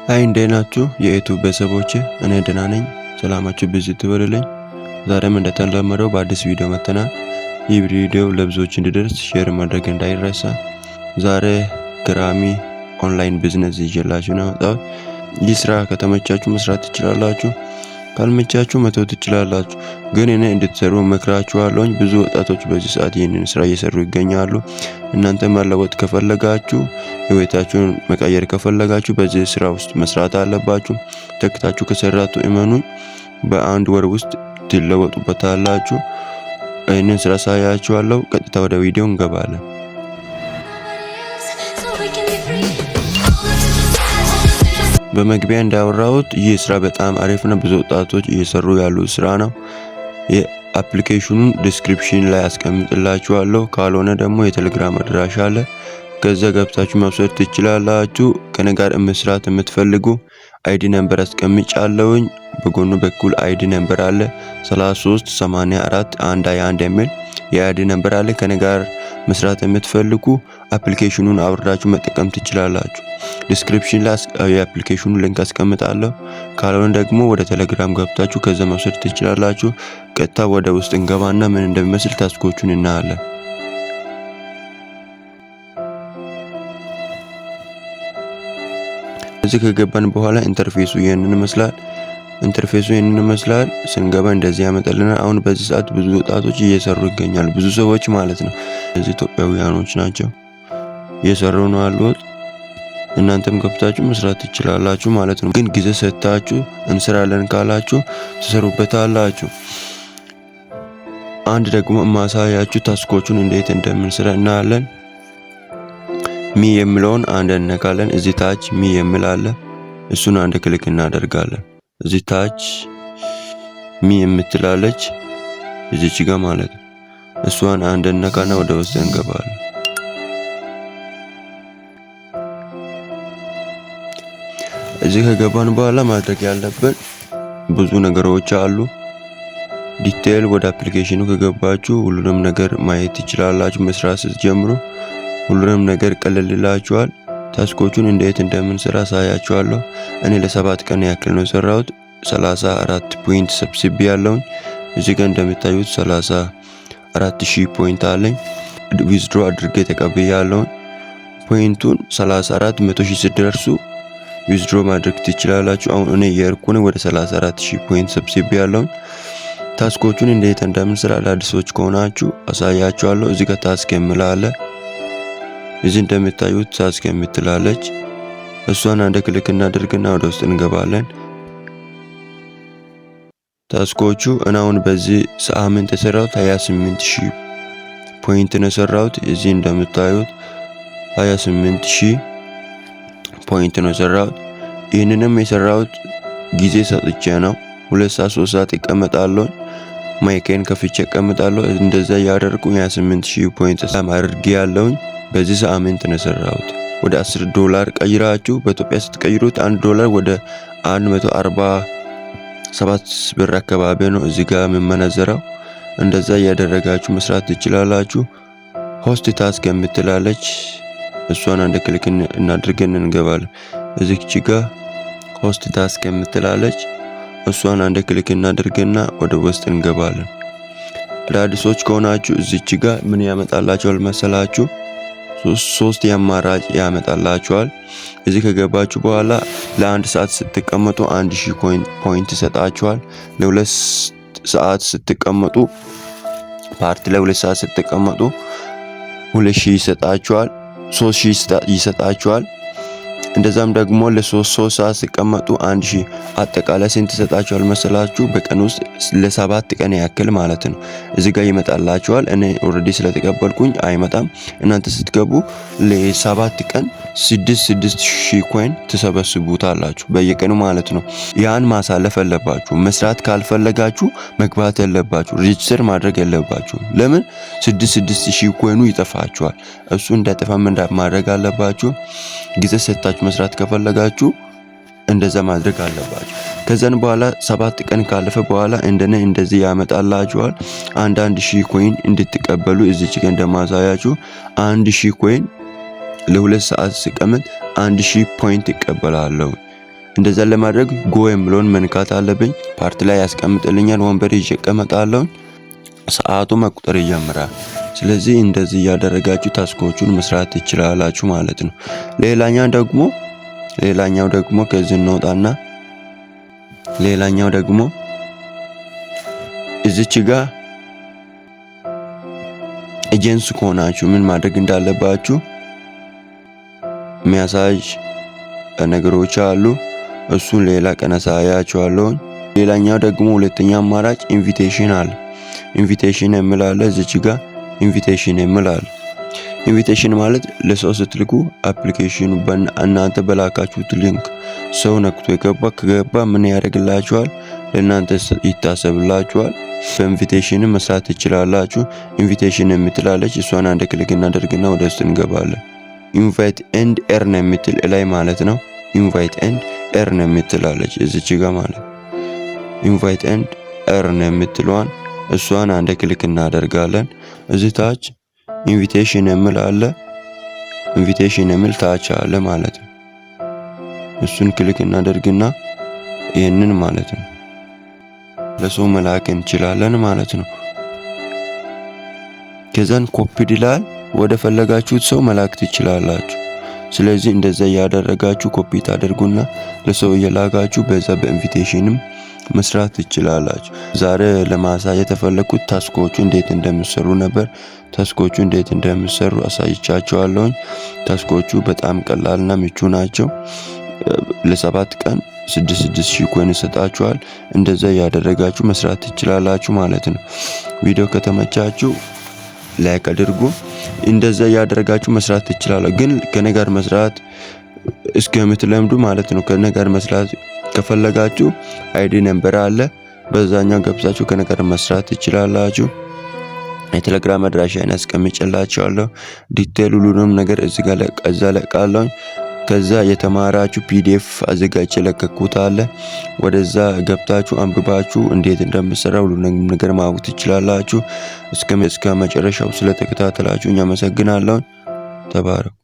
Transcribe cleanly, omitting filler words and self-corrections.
አይ እንዴት ናችሁ የዩቲዩብ ቤተሰቦቼ? እኔ ደህና ነኝ። ሰላማችሁ ብዙ ይበልልኝ። ዛሬም እንደተለመደው በአዲስ ቪዲዮ መጥተናል። ይህ ቪዲዮ ለብዙዎች እንዲደርስ ሼር ማድረግ እንዳይረሳ። ዛሬ ገራሚ ኦንላይን ቢዝነስ ይዤላችሁ ነው የመጣሁት። ይህ ስራ ከተመቻችሁ መስራት ትችላላችሁ፣ ካልመቻችሁ መተው ትችላላችሁ። ግን እኔ እንድትሰሩ መክራችኋለሁ። ብዙ ወጣቶች በዚህ ሰዓት ይህንን ስራ እየሰሩ ይገኛሉ። እናንተ መለወጥ ከፈለጋችሁ፣ ህይወታችሁን መቀየር ከፈለጋችሁ በዚህ ስራ ውስጥ መስራት አለባችሁ። ተክታችሁ ከሰራችሁ እመኑኝ በአንድ ወር ውስጥ ትለወጡበታላችሁ። ይህንን ስራ ሳያችኋለሁ። ቀጥታ ወደ ቪዲዮ እንገባለን። በመግቢያ እንዳወራሁት ይህ ስራ በጣም አሪፍ ነው። ብዙ ወጣቶች እየሰሩ ያሉ ስራ ነው። የአፕሊኬሽኑን ዲስክሪፕሽን ላይ አስቀምጥላችኋለሁ። ካልሆነ ደግሞ የቴሌግራም አድራሻ አለ፣ ከዛ ገብታችሁ መውሰድ ትችላላችሁ። ከኔ ጋር መስራት የምትፈልጉ አይዲ ነምበር አስቀምጫለሁኝ። በጎኑ በኩል አይዲ ነምበር አለ 3384121 የሚል የአይዲ ነምበር አለ። ከኔ ጋር መስራት የምትፈልጉ አፕሊኬሽኑን አውርዳችሁ መጠቀም ትችላላችሁ። ዲስክሪፕሽን ላይ የአፕሊኬሽኑ ሊንክ አስቀምጣለሁ። ካልሆነ ደግሞ ወደ ቴሌግራም ገብታችሁ ከዛ መውሰድ ትችላላችሁ። ቀጥታ ወደ ውስጥ እንገባና ምን እንደሚመስል ታስኮቹን እናያለን። እዚህ ከገባን በኋላ ኢንተርፌሱ ይሄንን ይመስላል። ስንገባ እንደዚህ ያመጣልናል። አሁን በዚህ ሰዓት ብዙ ወጣቶች እየሰሩ ይገኛሉ። ብዙ ሰዎች ማለት ነው። እዚህ ኢትዮጵያውያኖች ናቸው እየሰሩ ነው ያሉት። እናንተም ገብታችሁ መስራት ትችላላችሁ ማለት ነው። ግን ጊዜ ሰጣችሁ እንሰራለን ካላችሁ ትሰሩበታላችሁ። አንድ ደግሞ ማሳያችሁ ታስኮቹን እንዴት እንደምንሰራ እናያለን። ሚ የሚለውን አንድ እንነካለን። እዚህ ታች ሚ የሚል አለ። እሱን አንድ ክሊክ እናደርጋለን። እዚህ ታች ሚ የምትላለች እዚች ጋር ማለት ነው። እሷን አንድ እንነካና ወደ ውስጥ እንገባለን። እዚህ ከገባን በኋላ ማድረግ ያለብን ብዙ ነገሮች አሉ። ዲቴል ወደ አፕሊኬሽኑ ከገባችሁ ሁሉንም ነገር ማየት ትችላላችሁ። መስራት ስትጀምሩ ሁሉንም ነገር ቀለልላችኋል። ታስኮቹን እንዴት እንደምንሰራ ሳያችኋለሁ። እኔ ለ7 ቀን ያክል ነው የሰራሁት። 34 ፖይንት ሰብስቤ ያለውኝ። እዚህ ጋር እንደምታዩት 34000 ፖይንት አለኝ። ዊዝድሮ አድርጌ ተቀብያለሁ። ፖይንቱን 34 100,000 ሲደርሱ ዊዝድሮ ማድረግ ትችላላችሁ። አሁን እኔ የርኩን ወደ 34000 ፖይንት ሰብስቤ ያለውኝ። ታስኮቹን እንዴት እንደምንሰራ ለአዲሶች ከሆናችሁ አሳያችኋለሁ። እዚህ ጋር ታስክ የምላለ እዚህ እንደምታዩት ታስክ የምትላለች እሷን አንድ ክሊክ እናደርግና ወደ ውስጥ እንገባለን። ታስኮቹ አሁን በዚህ ሳምንት የሰራሁት 28000 ፖይንት ነው የሰራሁት። እዚህ እንደምታዩት 28000 ፖይንት ነው የሰራሁት። ይህንንም የሰራሁት ጊዜ ሰጥቼ ነው። 2 ሰዓት 3 ሰዓት ይቀመጣለሁ። ማይኬን ከፍቼ እቀመጣለሁ። እንደዛ ያደርኩ 28000 ፖይንት አድርጌ ያለውኝ በዚህ ሳምንት ነው የሰራሁት። ወደ $10 ቀይራችሁ በኢትዮጵያ ስትቀይሩት $1 ወደ 147 ብር አካባቢ ነው እዚህ ጋር የምመነዘረው። እንደዛ ያደረጋችሁ መስራት ትችላላችሁ። ሆስት ታስክ የምትላለች እሷን አንድ ክሊክ እናድርገን እንገባለን። እዚች ጋር ሆስት ታስክ የምትላለች እሷን አንድ ክሊክ እናድርገና ወደ ውስጥ እንገባለን። አዳዲሶች ከሆናችሁ እዚች ጋር ምን ያመጣላችኋል መሰላችሁ? 3 አማራጭ ያመጣላችኋል። እዚህ ከገባችሁ በኋላ ለ1 ሰዓት ስትቀመጡ 1000 ፖይንት ይሰጣችኋል። ለ2 ሰዓት ስትቀመጡ ፓርት ለ2 ሰዓት ስትቀመጡ 2000 ይሰጣችኋል። 3000 ይሰጣችኋል። እንደዛም ደግሞ ለ3 ሰዓት ሲቀመጡ 1000 አጠቃላይ ስንት ይሰጣችኋል መሰላችሁ? በቀን ውስጥ ለ7 ቀን ያክል ማለት ነው እዚህ ጋር ይመጣላችኋል። እኔ ኦሬዲ ስለተቀበልኩኝ አይመጣም። እናንተ ስትገቡ ለ7 ቀን 6000 ኮይን ትሰበስቡታላችሁ በየቀኑ ማለት ነው። ያን ማሳለፍ አለባችሁ። መስራት ካልፈለጋችሁ መግባት ያለባችሁ፣ ሬጅስተር ማድረግ ያለባችሁ። ለምን 6000 ኮይኑ ይጠፋችኋል። እሱ እንዳይጠፋ ማድረግ አለባችሁ። ጊዜ ሰጣችሁ መስራት ከፈለጋችሁ እንደዛ ማድረግ አለባችሁ። ከዛን በኋላ 7 ቀን ካለፈ በኋላ እንደዚህ ያመጣላችኋል። 1000 ኮይን እንድትቀበሉ እዚች ጋር እንደማሳያችሁ 1000 ኮይን ለ2 ሰዓት ሲቀመጥ 1000 ፖይንት ይቀበላለሁ። እንደዛ ለማድረግ ጎ የሚለውን መንካት አለብኝ። ፓርት ላይ ያስቀምጥልኛል። ወንበር ይዤ እቀመጣለሁ። ሰዓቱ መቁጠር ይጀምራል። ስለዚህ እንደዚህ እያደረጋችሁ ታስኮቹን መስራት ትችላላችሁ ማለት ነው። ሌላኛው ደግሞ ከዚህ እንወጣና ሌላኛው ደግሞ እዚች ጋር ኤጀንሲ ከሆናችሁ ምን ማድረግ እንዳለባችሁ የሚያሳይ ነገሮች አሉ። እሱን ሌላ ቀን አሳያችኋለሁ። ሌላኛው ደግሞ ሁለተኛ አማራጭ ኢንቪቴሽን አለ። ኢንቪቴሽን የሚላለ እዚች ጋር ኢንቪቴሽን የሚላለ ኢንቪቴሽን ማለት ለሰው ስትልኩ አፕሊኬሽኑ እናንተ በላካችሁት ሊንክ ሰው ነክቶ ከገባ ምን ያደርግላችኋል? ለእናንተ ይታሰብላችኋል። በኢንቪቴሽን መስራት ትችላላችሁ። ኢንቪቴሽን የምትላለች እሷን አንድ ክሊክ እናደርግና ወደ ውስጥ እንገባለን። ኢንቫይት ኤንድ ኤርን የምትል ላይ ማለት ነው። ኢንቫይት ኤንድ ኤርን የምትላለች እዚች ጋር ማለት ኢንቫይት ኤንድ ኤርን የምትለዋን እሷን አንድ ክሊክ እናደርጋለን። እዚህ ታች ኢንቪቴሽን የሚል አለ። ኢንቪቴሽን የሚል ታች አለ ማለት ነው። እሱን ክሊክ እናደርግና ይሄንን ማለት ነው ለሰው መላክ እንችላለን ማለት ነው። ከዛን ኮፒድ ይላል ወደ ፈለጋችሁት ሰው መላክ ትችላላችሁ። ስለዚህ እንደዛ ያደረጋችሁ ኮፒ ታደርጉና ለሰው እየላካችሁ በዛ በኢንቪቴሽንም መስራት ትችላላችሁ። ዛሬ ለማሳየት የፈለኩት ታስኮቹ እንዴት እንደሚሰሩ ነበር። ታስኮቹ እንዴት እንደሚሰሩ አሳይቻችኋለሁ። ታስኮቹ በጣም ቀላልና ምቹ ናቸው። ለ7 ቀን 6000 ኮይን ይሰጣችኋል። እንደዛ ያደረጋችሁ መስራት ትችላላችሁ ማለት ነው። ቪዲዮ ከተመቻችሁ ላይክ አድርጉ። እንደዛ ያደረጋችሁ መስራት ትችላላችሁ። ግን ከኔ ጋር መስራት እስከምትለምዱ ማለት ነው። ከኔ ጋር መስራት ከፈለጋችሁ አይዲ ነምበር አለ። በዛኛው ገብታችሁ ከኔ ጋር መስራት ትችላላችሁ። የቴሌግራም አድራሻዬን አስቀምጬላችኋለሁ። ዲቴል ሁሉንም ነገር እዚህ ጋር ለቃለሁ። ከዛ የተማራችሁ ፒዲኤፍ አዘጋጅቼ ለቀኩት አለ። ወደዛ ገብታችሁ አንብባችሁ እንዴት እንደምሰራ ሁሉንም ነገር ማወቅ ትችላላችሁ። እስከ መጨረሻው ስለተከታተላችሁ አመሰግናለሁ። ተባረኩ።